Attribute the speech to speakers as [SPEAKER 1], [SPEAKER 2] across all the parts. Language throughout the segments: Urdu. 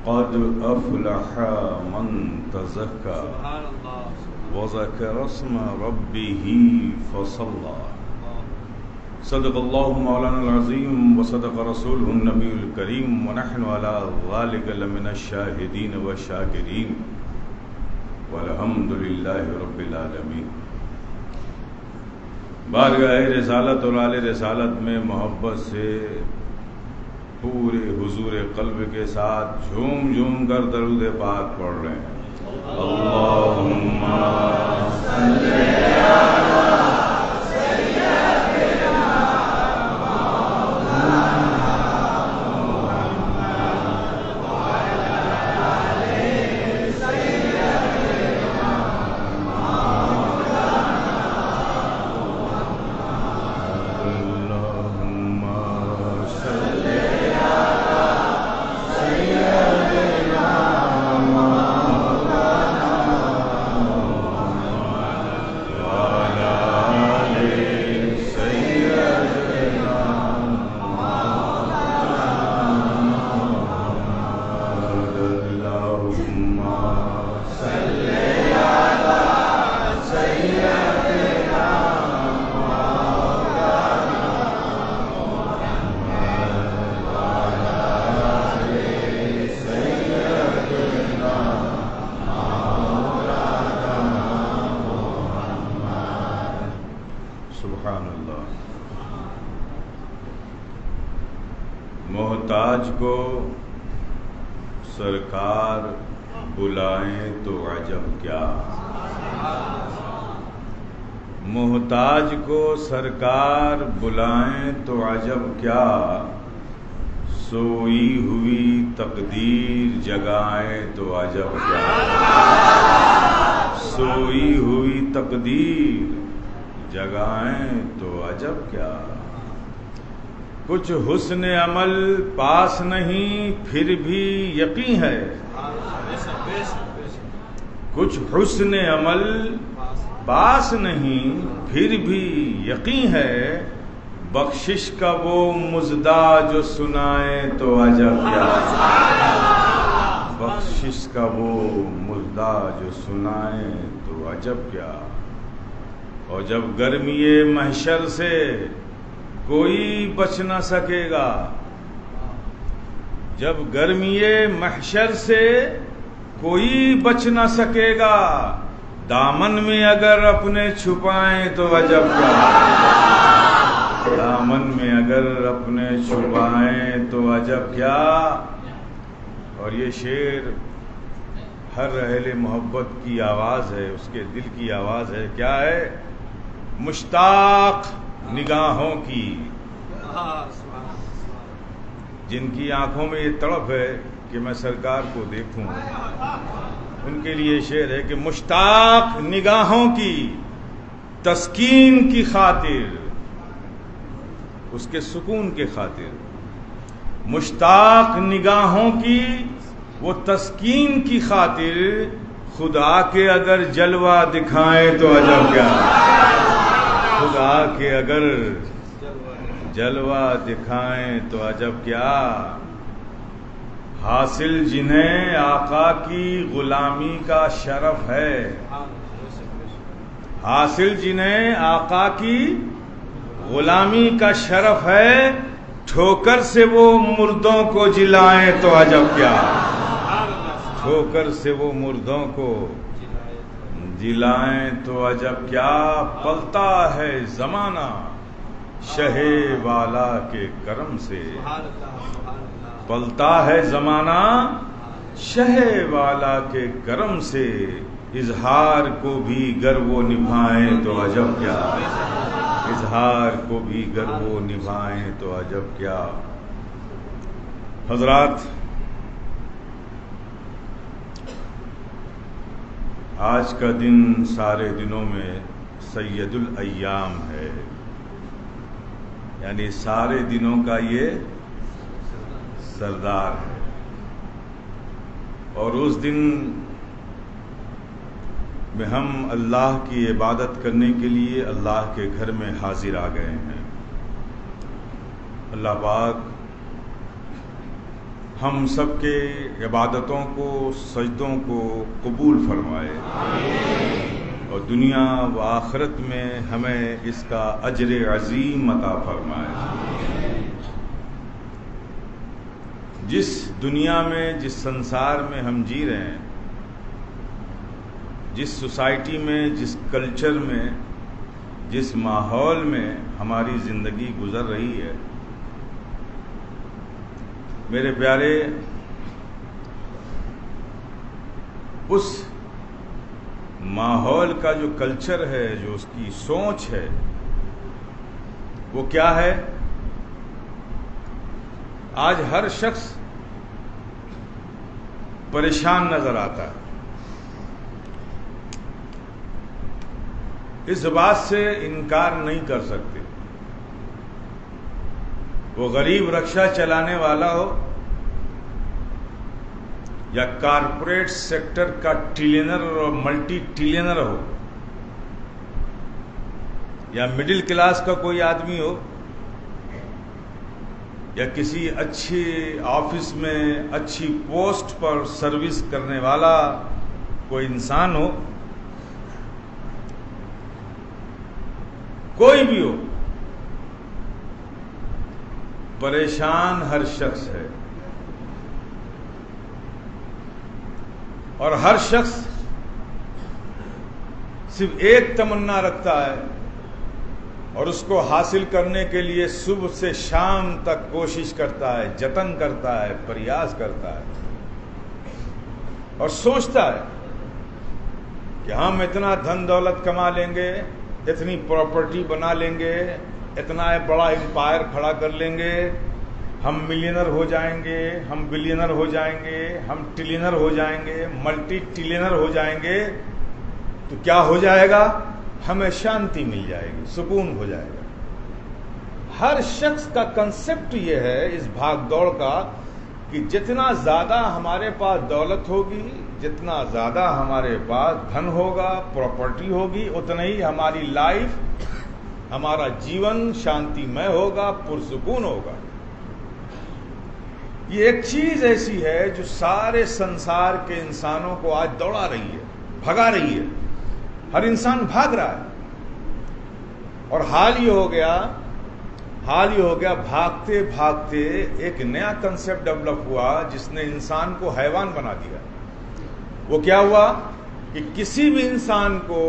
[SPEAKER 1] قد أفلح من تزكى وذكر اسم ربه فصلى صدق الله مولانا العظيم وصدق رسوله النبي الكريم ونحن على ذلك لمن الشاهدين والشاكرين والحمد لله رب العالمين۔ بارگاہ رسالت اور آل رسالت میں محبت سے پورے حضور قلب کے ساتھ جھوم جھوم کر درود پاک پڑھ رہے ہیں۔ اللہم صلی علی سیدنا محمد وعلی آل سیدنا مولانا اللہم صلی محتاج کو سرکار بلائیں تو عجب کیا، محتاج کو سرکار بلائیں تو عجب کیا، سوئی ہوئی تقدیر جگائیں تو عجب کیا، سوئی ہوئی تقدیر جگائیں تو عجب کیا۔ کچھ حسن عمل پاس نہیں پھر بھی یقین ہے، کچھ حسن عمل پاس نہیں پھر بھی یقین ہے، بخشش کا وہ مژدہ جو سنائیں تو عجب کیا، بخشش کا وہ مژدہ جو سنائیں تو عجب کیا۔ اور جب گرمی محشر سے کوئی بچ نہ سکے گا، جب گرمی محشر سے کوئی بچ نہ سکے گا، دامن میں اگر اپنے چھپائیں تو عجب کیا، دامن میں اگر اپنے چھپائیں تو عجب کیا۔ اور یہ شعر ہر اہل محبت کی آواز ہے، اس کے دل کی آواز ہے۔ کیا ہے؟ مشتاق نگاہوں کی، جن کی آنکھوں میں یہ تڑپ ہے کہ میں سرکار کو دیکھوں، ان کے لیے شعر ہے کہ مشتاق نگاہوں کی تسکین کی خاطر، اس کے سکون کے خاطر، مشتاق نگاہوں کی وہ تسکین کی خاطر، خدا کے اگر جلوہ دکھائیں تو عجب کیا، خدا کے اگر جلوہ دکھائیں تو عجب کیا۔ حاصل جنہیں آقا کی غلامی کا شرف ہے، حاصل جنہیں آقا کی غلامی کا شرف ہے، ٹھوکر سے وہ مردوں کو جلائیں تو عجب کیا، ٹھوکر سے وہ مردوں کو جلائیں تو عجب کیا۔ پلتا ہے زمانہ شہ والا کے کرم سے، پلتا ہے زمانہ شہ والا کے کرم سے، اظہار کو بھی گر وہ نبھائیں تو عجب کیا، اظہار کو بھی گر وہ نبھائیں تو عجب کیا۔ حضرات، آج کا دن سارے دنوں میں سید الایام ہے، یعنی سارے دنوں کا یہ سردار ہے، اور اس دن میں ہم اللہ کی عبادت کرنے کے لیے اللہ کے گھر میں حاضر آ گئے ہیں۔ اللہ پاک ہم سب کے عبادتوں کو، سجدوں کو قبول فرمائے اور دنیا و آخرت میں ہمیں اس کا اجر عظیم عطا فرمائے۔ جس دنیا میں، جس سنسار میں ہم جی رہے ہیں، جس سوسائٹی میں، جس کلچر میں، جس ماحول میں ہماری زندگی گزر رہی ہے، میرے پیارے، اس ماحول کا جو کلچر ہے، جو اس کی سوچ ہے، وہ کیا ہے؟ آج ہر شخص پریشان نظر آتا ہے۔ اس بات سے انکار نہیں کر سکتے، وہ غریب رکشہ چلانے والا ہو یا کارپوریٹ سیکٹر کا ٹریلینر اور ملٹی ٹریلینر ہو، یا مڈل کلاس کا کوئی آدمی ہو، یا کسی اچھی آفس میں اچھی پوسٹ پر سروس کرنے والا کوئی انسان ہو، کوئی بھی ہو، پریشان ہر شخص ہے، اور ہر شخص صرف ایک تمنا رکھتا ہے اور اس کو حاصل کرنے کے لیے صبح سے شام تک کوشش کرتا ہے، جتن کرتا ہے، پریاس کرتا ہے، اور سوچتا ہے کہ ہم اتنا دھن دولت کما لیں گے، اتنی پراپرٹی بنا لیں گے، اتنا بڑا امپائر کھڑا کر لیں گے، ہم ملینر ہو جائیں گے، ہم بلینر ہو جائیں گے، ہم ٹریلینر ہو جائیں گے، ملٹی ٹریلینر ہو جائیں گے، تو کیا ہو جائے گا؟ ہمیں شانتی مل جائے گی، سکون ہو جائے گا۔ ہر شخص کا کنسپٹ یہ ہے اس بھاگ دوڑ کا کہ جتنا زیادہ ہمارے پاس دولت ہوگی، جتنا زیادہ ہمارے پاس دھن ہوگا، پراپرٹی ہوگی، اتنا ہی ہماری لائف، ہمارا جیون شانتی مے ہوگا، پرسکون ہوگا۔ یہ ایک چیز ایسی ہے جو سارے سنسار کے انسانوں کو آج دوڑا رہی ہے، بھگا رہی ہے، ہر انسان بھاگ رہا ہے۔ اور حال یہ ہو گیا بھاگتے بھاگتے ایک نیا کنسپٹ ڈیولپ ہوا جس نے انسان کو حیوان بنا دیا۔ وہ کیا ہوا کہ کسی بھی انسان کو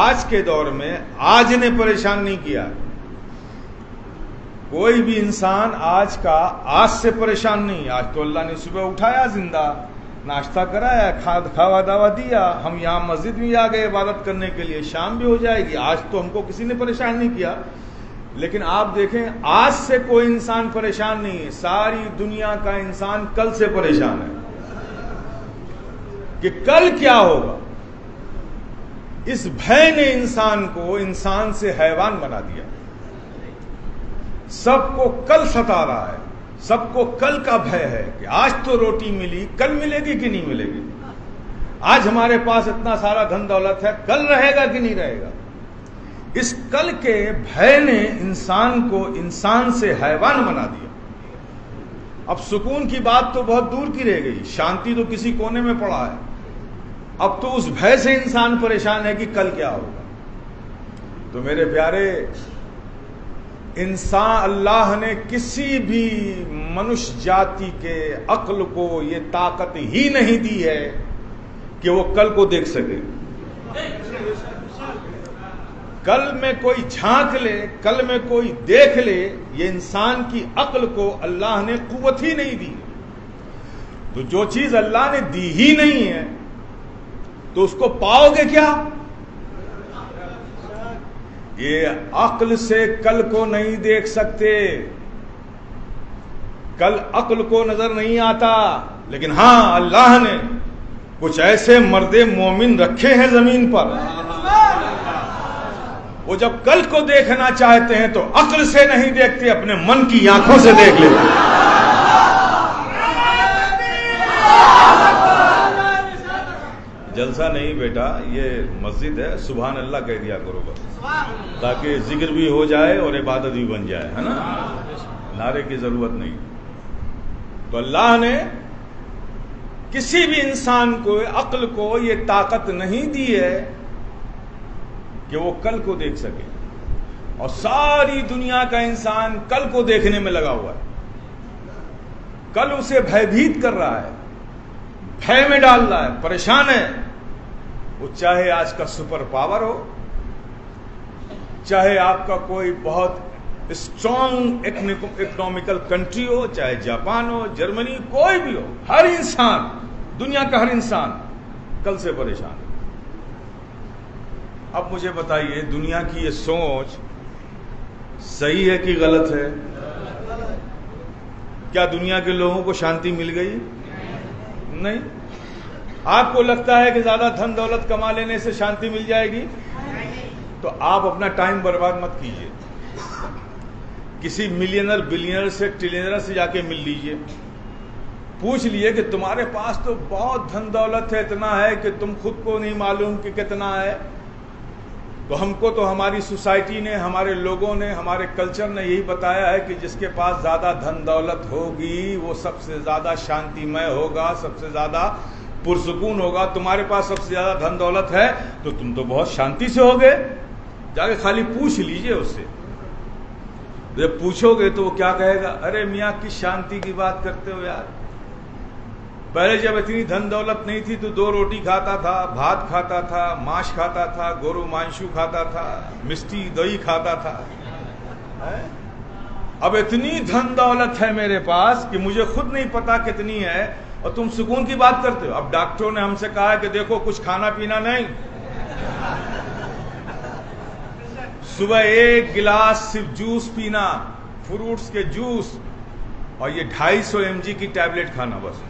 [SPEAKER 1] آج کے دور میں آج نے پریشان نہیں کیا، کوئی بھی انسان آج سے پریشان نہیں۔ آج تو اللہ نے صبح اٹھایا، زندہ ناشتہ کرایا، کھاوا داوا دیا، ہم یہاں مسجد میں آ گئے عبادت کرنے کے لیے، شام بھی ہو جائے گی، آج تو ہم کو کسی نے پریشان نہیں کیا۔ لیکن آپ دیکھیں، آج سے کوئی انسان پریشان نہیں ہے، ساری دنیا کا انسان کل سے پریشان ہے کہ کل کیا ہوگا۔ اس بھے نے انسان کو انسان سے حیوان بنا دیا، سب کو کل ستا رہا ہے، سب کو کل کا بھے ہے کہ آج تو روٹی ملی، کل ملے گی کہ نہیں ملے گی، آج ہمارے پاس اتنا سارا دھن دولت ہے، کل رہے گا کہ نہیں رہے گا۔ اس کل کے بھے نے انسان کو انسان سے حیوان بنا دیا۔ اب سکون کی بات تو بہت دور کی رہ گئی، شانتی تو کسی کونے میں پڑا ہے، اب تو اس بھے سے انسان پریشان ہے کہ کل کیا ہوگا۔ تو میرے پیارے، انسان، اللہ نے کسی بھی منش جاتی کے عقل کو یہ طاقت ہی نہیں دی ہے کہ وہ کل کو دیکھ سکے۔ کل میں کوئی جھانک لے، کل میں کوئی دیکھ لے، یہ انسان کی عقل کو اللہ نے قوت ہی نہیں دی۔ تو جو چیز اللہ نے دی ہی نہیں ہے تو اس کو پاؤ گے کیا؟ یہ عقل سے کل کو نہیں دیکھ سکتے، کل عقل کو نظر نہیں آتا، لیکن ہاں اللہ نے کچھ ایسے مرد مومن رکھے ہیں زمین پر، وہ جب کل کو دیکھنا چاہتے ہیں تو عقل سے نہیں دیکھتے، اپنے من کی آنکھوں سے دیکھ لیتے ہیں۔ جلسہ نہیں بیٹا، یہ مسجد ہے، سبحان اللہ کہہ دیا کرو بس، تاکہ ذکر بھی ہو جائے اور عبادت بھی بن جائے، ہے نا، نعرے کی ضرورت نہیں۔ تو اللہ نے کسی بھی انسان کو، عقل کو یہ طاقت نہیں دی ہے کہ وہ کل کو دیکھ سکے، اور ساری دنیا کا انسان کل کو دیکھنے میں لگا ہوا ہے، کل اسے بھیبھیت کر رہا ہے، بھے میں ڈال رہا ہے، پریشان ہے، وہ چاہے آج کا سپر پاور ہو، چاہے آپ کا کوئی بہت اسٹرانگ اکنامیکل کنٹری ہو، چاہے جاپان ہو، جرمنی، کوئی بھی ہو، ہر انسان، دنیا کا ہر انسان کل سے پریشان ہے۔ اب مجھے بتائیے، دنیا کی یہ سوچ صحیح ہے کہ غلط ہے؟ کیا دنیا کے لوگوں کو شانتی مل گئی؟ نہیں۔ آپ کو لگتا ہے کہ زیادہ دھن دولت کما لینے سے شانتی مل جائے گی؟ تو آپ اپنا ٹائم برباد مت کیجیے، کسی ملینر بلینر سے ٹریلینر سے جا کے مل لیجیے، پوچھ لیے کہ تمہارے پاس تو بہت دھن دولت ہے، اتنا ہے کہ تم خود کو نہیں معلوم کہ کتنا ہے۔ تو ہم کو تو ہماری سوسائٹی نے، ہمارے لوگوں نے، ہمارے کلچر نے یہی بتایا ہے کہ جس کے پاس زیادہ دھن دولت ہوگی وہ سب سے زیادہ شانتی مے ہوگا، سب سے زیادہ پرسکون ہوگا۔ تمہارے پاس سب سے زیادہ دھن دولت ہے تو تم تو بہت شانتی سے ہوگے، جا کے خالی پوچھ لیجئے اس سے۔ جب پوچھو گے تو وہ کیا کہے گا؟ ارے میاں کس شانتی کی بات کرتے ہو یار، پہلے جب اتنی دھن دولت نہیں تھی تو 2 روٹی کھاتا تھا، بھات کھاتا تھا، ماش کھاتا تھا، گورو مانشو کھاتا تھا، مسٹی دہی کھاتا تھا۔ اب اتنی دھن دولت ہے میرے پاس کہ مجھے خود نہیں پتا کتنی ہے، اور تم سکون کی بات کرتے ہو۔ اب ڈاکٹروں نے ہم سے کہا ہے کہ دیکھو کچھ کھانا پینا نہیں، صبح 1 گلاس صرف جوس پینا، فروٹس کے جوس، اور یہ 250 mg کی ٹیبلٹ کھانا بس۔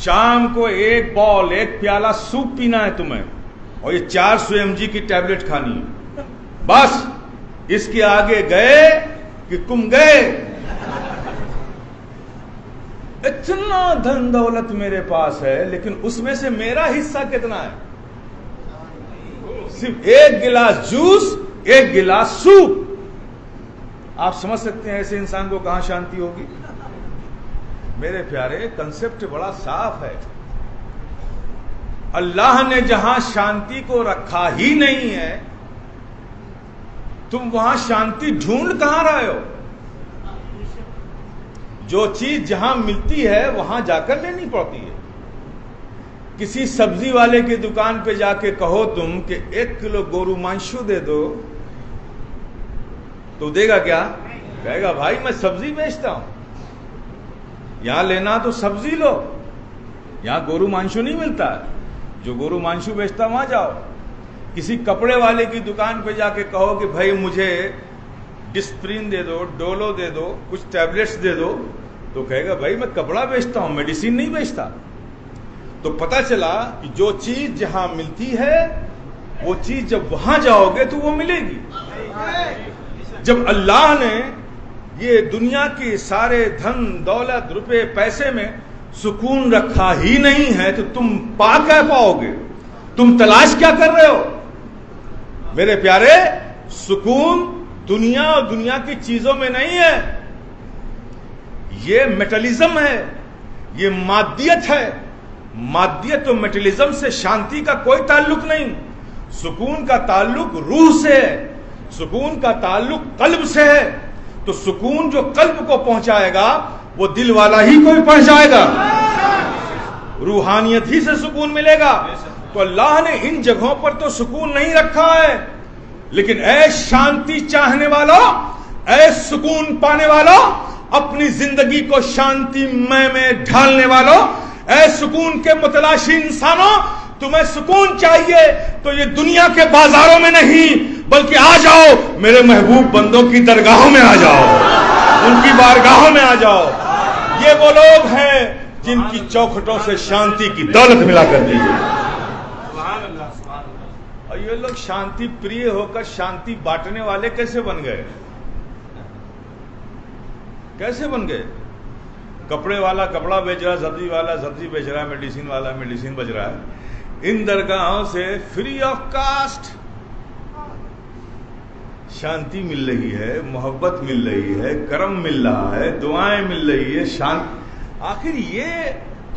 [SPEAKER 1] شام کو 1 بال، 1 پیالہ سوپ پینا ہے تمہیں، اور یہ 400 mg کی ٹیبلٹ کھانی ہے بس۔ اس کے آگے گئے کہ کم گئے۔ اتنا دھن دولت میرے پاس ہے، لیکن اس میں سے میرا حصہ کتنا ہے؟ صرف 1 گلاس جوس، 1 گلاس سوپ۔ آپ سمجھ سکتے ہیں ایسے انسان کو کہاں شانتی ہوگی؟ میرے پیارے، کنسپٹ بڑا صاف ہے۔ اللہ نے جہاں شانتی کو رکھا ہی نہیں ہے، تم وہاں شانتی ڈھونڈ کہاں رہے ہو؟ جو چیز جہاں ملتی ہے وہاں جا کر لینی پڑتی ہے۔ کسی سبزی والے کی دکان پہ جا کے کہو تم کہ 1 کلو گورو مانشو دے دو، تو دے گا کیا؟ کہے گا بھائی میں سبزی بیچتا ہوں، یہاں لینا تو سبزی لو، یہاں گورو مانشو نہیں ملتا ہے، جو گورو مانشو بیچتا وہاں جاؤ۔ کسی کپڑے والے کی دکان پہ جا کے کہو کہ بھائی مجھے ڈسپرین دے دو، ڈولو دے دو، کچھ ٹیبلٹس دے دو، تو کہے گا بھائی میں کپڑا بیچتا ہوں، میڈیسن نہیں بیچتا۔ تو پتا چلا کہ جو چیز جہاں ملتی ہے وہ چیز جب وہاں جاؤ گے تو وہ ملے گی۔ جب اللہ نے یہ دنیا کے سارے دھن دولت روپے پیسے میں سکون رکھا ہی نہیں ہے تو تم پا کیا پاؤ گے؟ تم تلاش کیا کر رہے ہو؟ میرے پیارے، سکون دنیا اور دنیا کی چیزوں میں نہیں ہے، یہ میٹلزم ہے، یہ مادیت ہے۔ مادیت و میٹلزم سے شانتی کا کوئی تعلق نہیں۔ سکون کا تعلق روح سے ہے، سکون کا تعلق قلب سے ہے۔ تو سکون جو قلب کو پہنچائے گا وہ دل والا ہی کوئی پہنچائے گا، روحانیت ہی سے سکون ملے گا۔ تو اللہ نے ان جگہوں پر تو سکون نہیں رکھا ہے، لیکن اے شانتی چاہنے والوں، اے سکون پانے والوں، اپنی زندگی کو شانتی میں ڈھالنے والوں، اے سکون کے متلاشی انسانوں، تمہیں سکون چاہیے تو یہ دنیا کے بازاروں میں نہیں بلکہ آ جاؤ میرے محبوب بندوں کی درگاہوں میں آ جاؤ، ان کی بارگاہوں میں آ جاؤ۔ یہ وہ لوگ ہیں جن کی چوکھٹوں سے شانتی کی دولت ملا کرتی ہے۔ اور یہ لوگ شانتی پریے ہو کر شانتی بانٹنے والے کیسے بن گئے؟ کیسے بن گئے؟ کپڑے والا کپڑا بیچ رہا ہے، سبزی والا سبزی بیچ رہا ہے، میڈیسن والا میڈیسن بیچ رہا ہے۔ ان درگاہوں سے فری آف کاسٹ شانتی مل رہی ہے، محبت مل رہی ہے، کرم مل رہا ہے، دعائیں مل رہی ہے، آخر یہ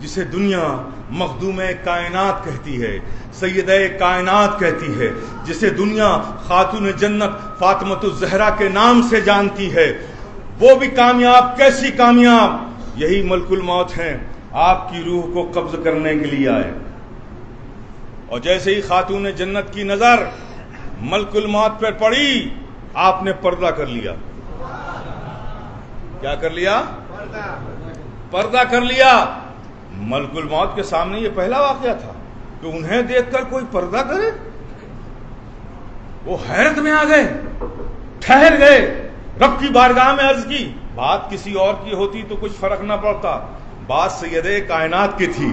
[SPEAKER 1] جسے دنیا مخدوم کائنات کہتی ہے، سیدہ کائنات کہتی ہے، جسے دنیا خاتون جنت فاطمۃ الزہرا کے نام سے جانتی ہے، وہ بھی کامیاب، کیسی کامیاب؟ یہی ملک الموت ہیں، آپ کی روح کو قبض کرنے کے لیے آئے، اور جیسے ہی خاتون جنت کی نظر ملک الموت پر پڑی، آپ نے پردہ کر لیا۔ کیا کر لیا؟ پردہ کر لیا۔ ملک الموت کے سامنے یہ پہلا واقعہ تھا کہ انہیں دیکھ کر کوئی پردہ کرے۔ وہ حیرت میں آ گئے، ٹھہر گئے، رب کی بارگاہ میں عرض کی۔ بات کسی اور کی ہوتی تو کچھ فرق نہ پڑتا، بات سیدہ کائنات کی تھی،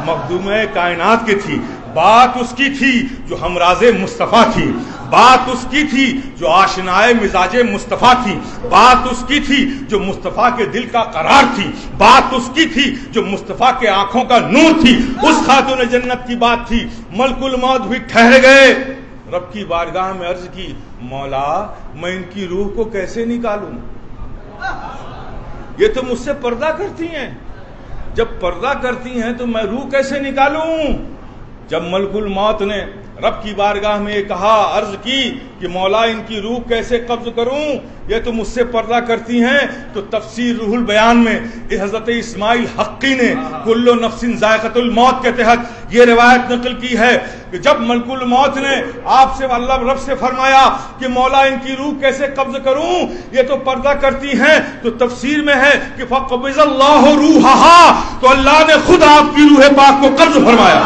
[SPEAKER 1] مخدوم کائنات کی تھی، بات اس کی تھی جو ہمراز مصطفیٰ تھی، بات اس کی تھی جو آشنائے مزاج مصطفیٰ تھی، بات اس کی تھی جو مصطفیٰ کے دل کا قرار تھی، بات اس کی تھی جو مصطفیٰ کے آنکھوں کا نور تھی، اس خاتون جنت کی بات تھی۔ ملک الموت بھی ٹھہر گئے، رب کی بارگاہ میں عرض کی، مولا میں ان کی روح کو کیسے نکالوں؟ یہ تو مجھ سے پردہ کرتی ہیں، جب پردہ کرتی ہیں تو میں روح کیسے نکالوں؟ جب ملک الموت نے رب کی بارگاہ میں یہ کہا، عرض کی کہ مولا ان کی روح کیسے قبض کروں، یہ تو مجھ سے پردہ کرتی ہیں، تو تفسیر روح البیان میں حضرت اسماعیل حقی نے کل نفس ذائقۃ الموت کے تحت یہ روایت نقل کی ہے کہ جب ملک الموت نے آپ سے اللہ رب سے فرمایا کہ مولا ان کی روح کیسے قبض کروں، یہ تو پردہ کرتی ہیں، تو تفسیر میں ہے کہ فقبض اللہ روحہا، تو اللہ نے خود آپ کی روح پاک کو قبض فرمایا۔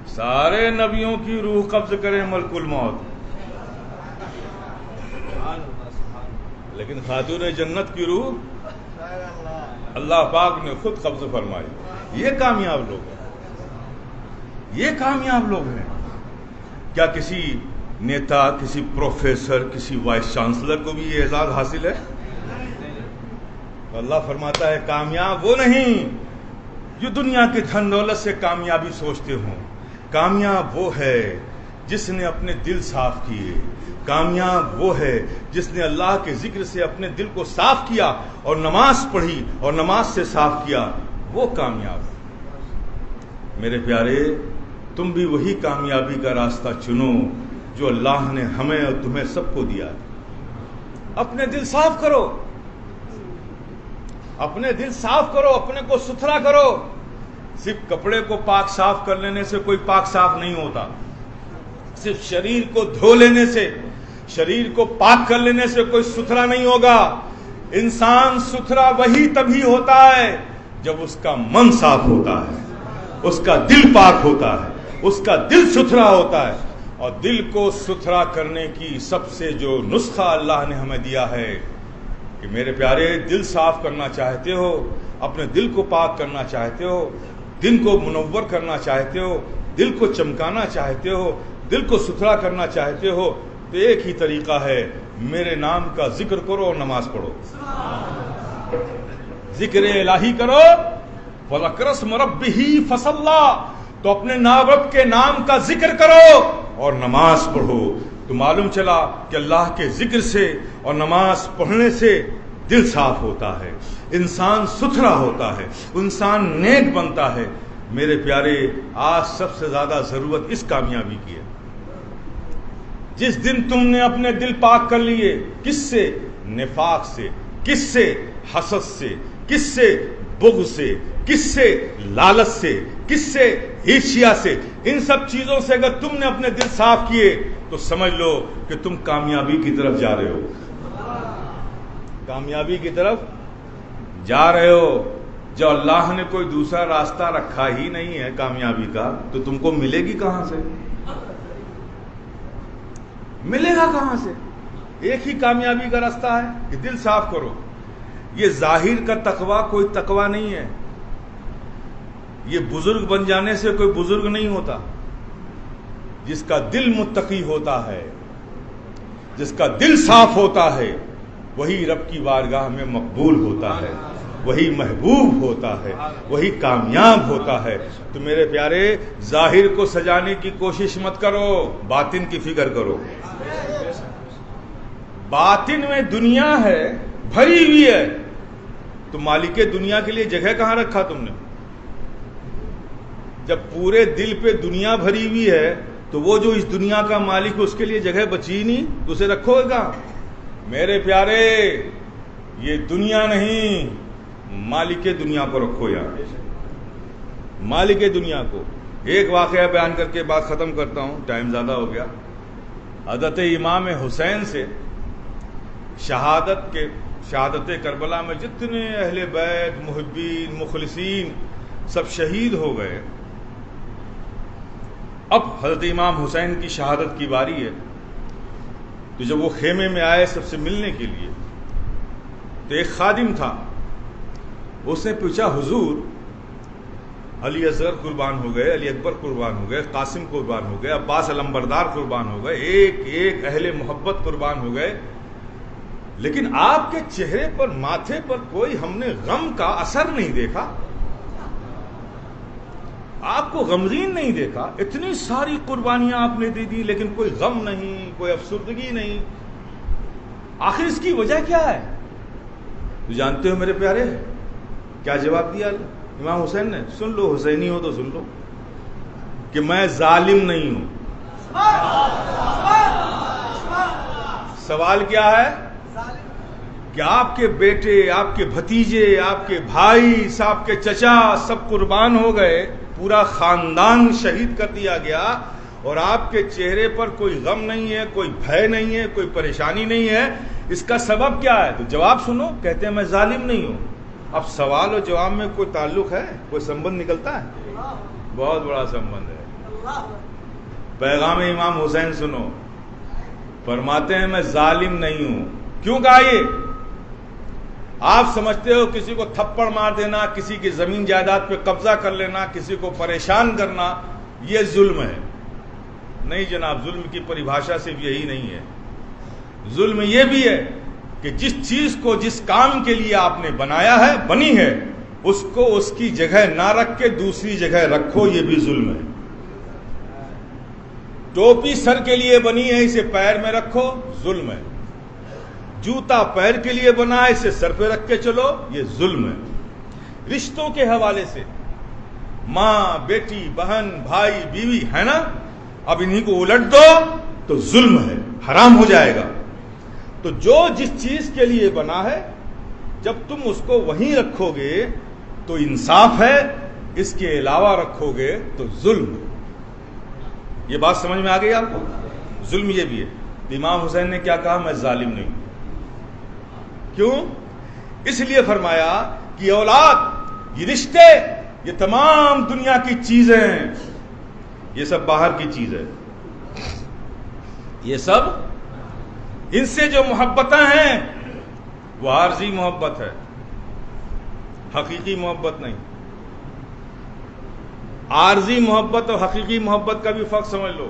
[SPEAKER 1] سارے نبیوں کی روح قبض کرے ملک الموت، لیکن خاتون جنت کی روح اللہ پاک نے خود قبض فرمائی۔ یہ کامیاب لوگ ہیں، یہ کامیاب لوگ ہیں۔ کیا کسی نیتا، کسی پروفیسر، کسی وائس چانسلر کو بھی یہ اعزاز حاصل ہے؟ تو اللہ فرماتا ہے کامیاب وہ نہیں جو دنیا کے دھن دولت سے کامیابی سوچتے ہوں، کامیاب وہ ہے جس نے اپنے دل صاف کیے، کامیاب وہ ہے جس نے اللہ کے ذکر سے اپنے دل کو صاف کیا اور نماز پڑھی اور نماز سے صاف کیا، وہ کامیاب ہے۔ میرے پیارے، تم بھی وہی کامیابی کا راستہ چنو جو اللہ نے ہمیں اور تمہیں سب کو دیا۔ اپنے دل صاف کرو، اپنے دل صاف کرو، اپنے کو ستھرا کرو۔ صرف کپڑے کو پاک صاف کر لینے سے کوئی پاک صاف نہیں ہوتا، صرف شریر کو دھو لینے سے، شریر کو پاک کر لینے سے کوئی ستھرا نہیں ہوگا۔ انسان ستھرا وہی تبھی ہوتا ہے جب اس کا من صاف ہوتا ہے، اس کا دل پاک ہوتا ہے، اس کا دل ستھرا ہوتا ہے۔ اور دل کو ستھرا کرنے کی سب سے جو نسخہ اللہ نے ہمیں دیا ہے کہ میرے پیارے، دل صاف کرنا چاہتے ہو، اپنے دل کو پاک کرنا چاہتے ہو، دل کو منور کرنا چاہتے ہو، دل کو چمکانا چاہتے ہو، دل کو ستھرا کرنا چاہتے ہو، تو ایک ہی طریقہ ہے، میرے نام کا ذکر کرو اور نماز پڑھو، ذکر الہی کرو۔ وَذَكَرَ اسْمَ رَبِّهِ فَصَلَّى، تو اپنے رب کے نام کا ذکر کرو اور نماز پڑھو۔ تو معلوم چلا کہ اللہ کے ذکر سے اور نماز پڑھنے سے دل صاف ہوتا ہے، انسان ستھرا ہوتا ہے، انسان نیک بنتا ہے۔ میرے پیارے، آج سب سے زیادہ ضرورت اس کامیابی کی ہے۔ جس دن تم نے اپنے دل پاک کر لیے، کس سے؟ نفاق سے، کس سے؟ حسد سے، کس سے؟ بغض سے، کس سے؟ لالچ سے، کس سے؟ عیشیا سے۔ ان سب چیزوں سے اگر تم نے اپنے دل صاف کیے تو سمجھ لو کہ تم کامیابی کی طرف جا رہے ہو، کامیابی کی طرف جا رہے ہو۔ جو اللہ نے کوئی دوسرا راستہ رکھا ہی نہیں ہے کامیابی کا، تو تم کو ملے گی کہاں سے؟ ملے گا کہاں سے؟ ایک ہی کامیابی کا راستہ ہے کہ دل صاف کرو۔ یہ ظاہر کا تقویٰ کوئی تقویٰ نہیں ہے، یہ بزرگ بن جانے سے کوئی بزرگ نہیں ہوتا۔ جس کا دل متقی ہوتا ہے، جس کا دل صاف ہوتا ہے، وہی رب کی بارگاہ میں مقبول ہوتا ہے، وہی محبوب ہوتا ہے، وہی کامیاب ہوتا ہے۔ تو میرے پیارے، ظاہر کو سجانے کی کوشش مت کرو، باطن کی فکر کرو۔ باطن میں دنیا ہے، بھری ہوئی ہے، تو مالک دنیا کے لیے جگہ کہاں رکھا تم نے؟ جب پورے دل پہ دنیا بھری ہوئی ہے تو وہ جو اس دنیا کا مالک اس کے لیے جگہ بچی نہیں تو اسے رکھو گے کہاں؟ میرے پیارے، یہ دنیا نہیں، مالک دنیا کو رکھو یار، مالک دنیا کو۔ ایک واقعہ بیان کر کے بات ختم کرتا ہوں، ٹائم زیادہ ہو گیا۔ حضرت امام حسین سے شہادت کربلا میں جتنے اہل بیت، محبین، مخلصین سب شہید ہو گئے۔ اب حضرت امام حسین کی شہادت کی باری ہے، تو جب وہ خیمے میں آئے سب سے ملنے کے لیے تو ایک خادم تھا، اس نے پوچھا حضور علی اصغر قربان ہو گئے، علی اکبر قربان ہو گئے، قاسم قربان ہو گئے، عباس علمبردار قربان ہو گئے، ایک ایک اہل محبت قربان ہو گئے، لیکن آپ کے چہرے پر، ماتھے پر کوئی ہم نے غم کا اثر نہیں دیکھا، آپ کو غمگین نہیں دیکھا۔ اتنی ساری قربانیاں آپ نے دے دی لیکن کوئی غم نہیں، کوئی افسردگی نہیں، آخر اس کی وجہ کیا ہے؟ تو جانتے ہو میرے پیارے کیا جواب دیا امام حسین نے؟ سن لو، حسینی ہو تو سن لو، کہ میں ظالم نہیں ہوں۔ سوال کیا ہے؟ کہ آپ کے بیٹے، آپ کے بھتیجے، آپ کے بھائی، آپ کے چچا سب قربان ہو گئے، پورا خاندان شہید کر دیا گیا، اور آپ کے چہرے پر کوئی غم نہیں ہے، کوئی بھے نہیں ہے، کوئی پریشانی نہیں ہے، اس کا سبب کیا ہے؟ تو جواب سنو، کہتے ہیں میں ظالم نہیں ہوں۔ اب سوال و جواب میں کوئی تعلق ہے، کوئی سمبند نکلتا ہے؟ بہت بڑا سمبند ہے۔ پیغام امام حسین سنو، فرماتے ہیں میں ظالم نہیں ہوں۔ کیوں کہا یہ؟ آپ سمجھتے ہو کسی کو تھپڑ مار دینا، کسی کی زمین جائیداد پہ قبضہ کر لینا، کسی کو پریشان کرنا یہ ظلم ہے؟ نہیں جناب، ظلم کی پریبھاشا صرف یہی نہیں ہے۔ ظلم یہ بھی ہے کہ جس چیز کو جس کام کے لیے آپ نے بنایا ہے، بنی ہے، اس کو اس کی جگہ نہ رکھ کے دوسری جگہ رکھو، یہ بھی ظلم ہے۔ ٹوپی سر کے لیے بنی ہے، اسے پیر میں رکھو، ظلم ہے۔ جوتا پیر کے لیے بنا ہے، اسے سر پہ رکھ کے چلو، یہ ظلم ہے۔ رشتوں کے حوالے سے ماں، بیٹی، بہن، بھائی، بیوی ہے نا، اب انہی کو الٹ دو تو ظلم ہے، حرام ہو جائے گا۔ تو جو جس چیز کے لیے بنا ہے جب تم اس کو وہیں رکھو گے تو انصاف ہے، اس کے علاوہ رکھو گے تو ظلم ہے۔ یہ بات سمجھ میں آ گئی آپ کو؟ ظلم یہ بھی ہے۔ امام حسین نے کیا کہا؟ میں ظالم نہیں ہوں۔ کیوں؟ اس لیے فرمایا کہ اولاد، یہ رشتے، یہ تمام دنیا کی چیزیں، یہ سب باہر کی چیز ہے، یہ سب ان سے جو محبتیں ہیں وہ عارضی محبت ہے، حقیقی محبت نہیں۔ عارضی محبت اور حقیقی محبت کا بھی فرق سمجھ لو۔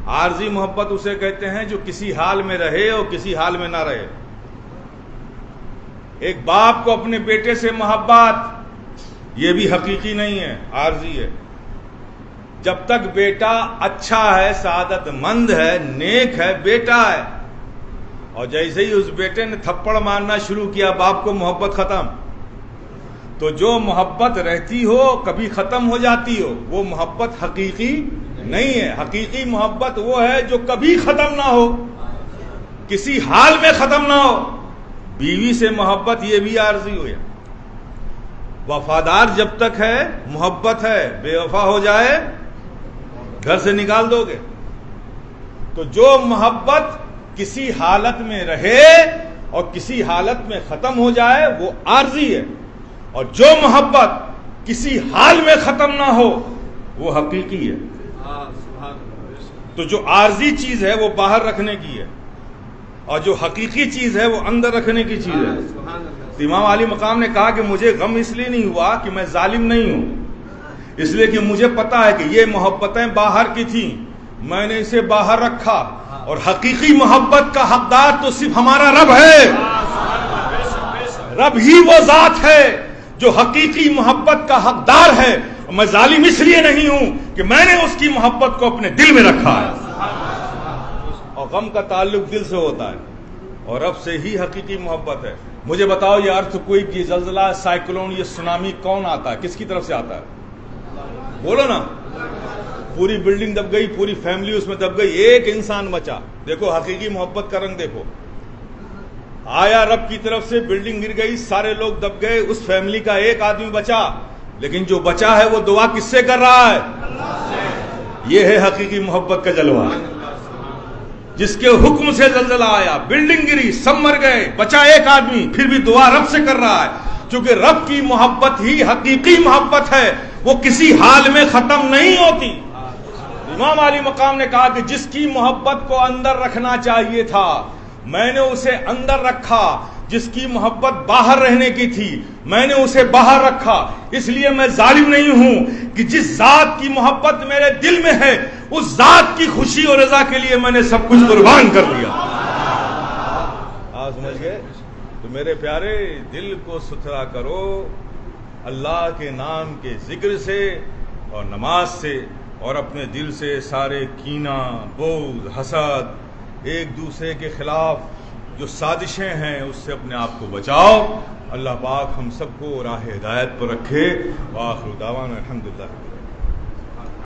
[SPEAKER 1] عارضی محبت اسے کہتے ہیں جو کسی حال میں رہے اور کسی حال میں نہ رہے۔ ایک باپ کو اپنے بیٹے سے محبت، یہ بھی حقیقی نہیں ہے، عارضی ہے۔ جب تک بیٹا اچھا ہے، سعادت مند ہے، نیک ہے، بیٹا ہے، اور جیسے ہی اس بیٹے نے تھپڑ مارنا شروع کیا، باپ کو محبت ختم۔ تو جو محبت رہتی ہو کبھی ختم ہو جاتی ہو، وہ محبت حقیقی نہیں ہے۔ حقیقی محبت وہ ہے جو کبھی ختم نہ ہو، کسی حال میں ختم نہ ہو۔ بیوی سے محبت یہ بھی عارضی ہو، وفادار جب تک ہے محبت ہے، بے وفا ہو جائے گھر سے نکال دو گے۔ تو جو محبت کسی حالت میں رہے اور کسی حالت میں ختم ہو جائے وہ عارضی ہے، اور جو محبت کسی حال میں ختم نہ ہو وہ حقیقی ہے۔ تو جو عارضی چیز ہے وہ باہر رکھنے کی ہے، اور جو حقیقی چیز ہے وہ اندر رکھنے کی چیز ہے۔ تو امام علی مقام نے کہا کہ مجھے غم اس لیے نہیں ہوا کہ میں ظالم نہیں ہوں، اس لیے کہ مجھے پتا ہے کہ یہ محبتیں باہر کی تھیں، میں نے اسے باہر رکھا، اور حقیقی محبت کا حقدار تو صرف ہمارا رب ہے۔ رب ہی وہ ذات ہے جو حقیقی محبت کا حقدار ہے، اور میں ظالم اس لیے نہیں ہوں کہ میں نے اس کی محبت کو اپنے دل میں رکھا ہے۔ اور غم کا تعلق دل سے ہوتا ہے۔ اور رب سے ہی حقیقی محبت ہے. مجھے بتاؤ یہ ارتھ کوئک، یہ زلزلہ، سائیکلون، یہ سونامی کون آتا ہے؟ کس کی طرف سے آتا ہے؟ بولو نا. پوری بلڈنگ دب گئی، پوری فیملی اس میں دب گئی، ایک انسان بچا. دیکھو حقیقی محبت کا رنگ دیکھو. آیا رب کی طرف سے، بلڈنگ گر گئی، سارے لوگ دب گئے، اس فیملی کا ایک آدمی بچا، لیکن جو بچا ہے وہ دعا کس سے کر رہا ہے؟ یہ ہے حقیقی محبت کا جلوہ. جس کے حکم سے زلزلہ آیا، بلڈنگ گری، سب مر گئے، بچا ایک آدمی، پھر بھی دعا رب سے کر رہا ہے. کیونکہ رب کی محبت ہی حقیقی محبت ہے، وہ کسی حال میں ختم نہیں ہوتی. امام علی مقام نے کہا کہ جس کی محبت کو اندر رکھنا چاہیے تھا میں نے اسے اندر رکھا، جس کی محبت باہر رہنے کی تھی میں نے اسے باہر رکھا. اس لیے میں ظالم نہیں ہوں کہ جس ذات کی محبت میرے دل میں ہے اس ذات کی خوشی اور رضا کے لیے میں نے سب کچھ قربان کر دیا. سمجھ گئے؟ تو میرے پیارے، دل کو ستھرا کرو اللہ کے نام کے ذکر سے اور نماز سے، اور اپنے دل سے سارے کینہ، بغض، حسد، ایک دوسرے کے خلاف جو سازشیں ہیں اس سے اپنے آپ کو بچاؤ. اللہ پاک ہم سب کو راہ ہدایت پر رکھے. وآخر دعوانا الحمدللہ.